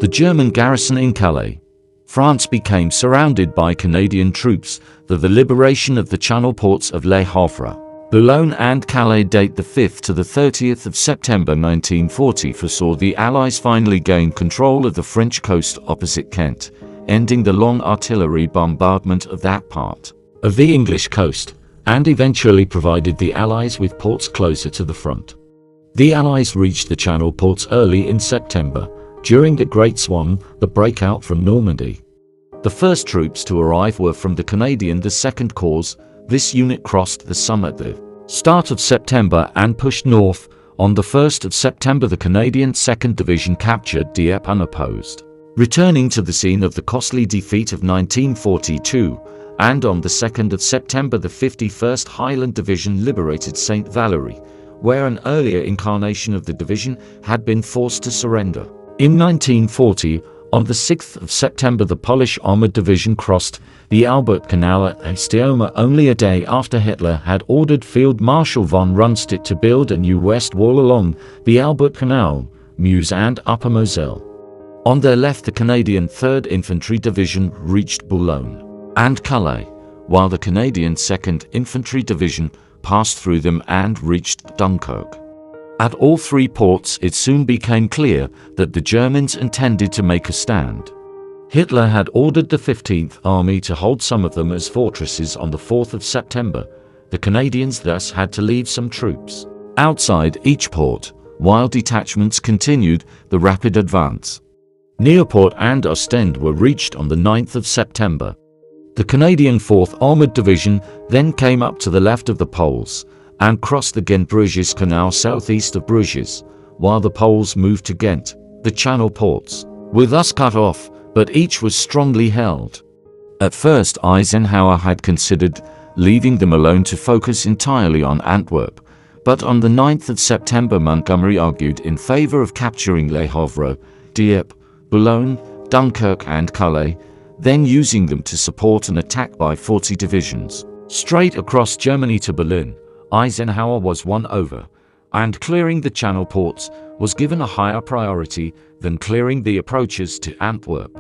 The German garrison in Calais, France became surrounded by Canadian troops. The liberation of the Channel ports of Le Havre, Boulogne and Calais date the 5th to the 30th of September 1940 foresaw the Allies finally gained control of the French coast opposite Kent, ending the long artillery bombardment of that part of the English coast, and eventually provided the Allies with ports closer to the front. The Allies reached the Channel ports early in September, during the Great Swan, the breakout from Normandy. The first troops to arrive were from the Canadian 2nd Corps. This unit crossed the Somme at the start of September and pushed north. On the 1st of September the Canadian 2nd Division captured Dieppe unopposed, returning to the scene of the costly defeat of 1942, and on the 2nd of September the 51st Highland Division liberated St. Valery, where an earlier incarnation of the division had been forced to surrender. In 1940, on the 6th of September the Polish Armored Division crossed the Albert Canal at Estioma only a day after Hitler had ordered Field Marshal von Rundstedt to build a new west wall along the Albert Canal, Meuse and Upper Moselle. On their left the Canadian 3rd Infantry Division reached Boulogne and Calais, while the Canadian 2nd Infantry Division passed through them and reached Dunkirk. At all three ports it soon became clear that the Germans intended to make a stand. Hitler had ordered the 15th Army to hold some of them as fortresses on the 4th of September. The Canadians thus had to leave some troops outside each port, while detachments continued the rapid advance. Nieuport and Ostend were reached on the 9th of September. The Canadian 4th Armored Division then came up to the left of the Poles and crossed the Ghent-Bruges Canal southeast of Bruges, while the Poles moved to Ghent. The Channel ports were thus cut off, but each was strongly held. At first Eisenhower had considered leaving them alone to focus entirely on Antwerp, but on the 9th of September Montgomery argued in favor of capturing Le Havre, Dieppe, Boulogne, Dunkirk and Calais, then using them to support an attack by 40 divisions straight across Germany to Berlin. Eisenhower was won over, and clearing the Channel ports was given a higher priority than clearing the approaches to Antwerp.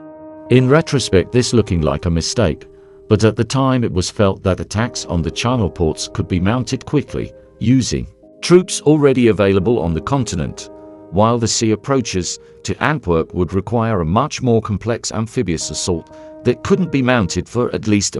In retrospect, this looking like a mistake, but at the time it was felt that attacks on the Channel ports could be mounted quickly, using troops already available on the continent, while the sea approaches to Antwerp would require a much more complex amphibious assault that couldn't be mounted for at least a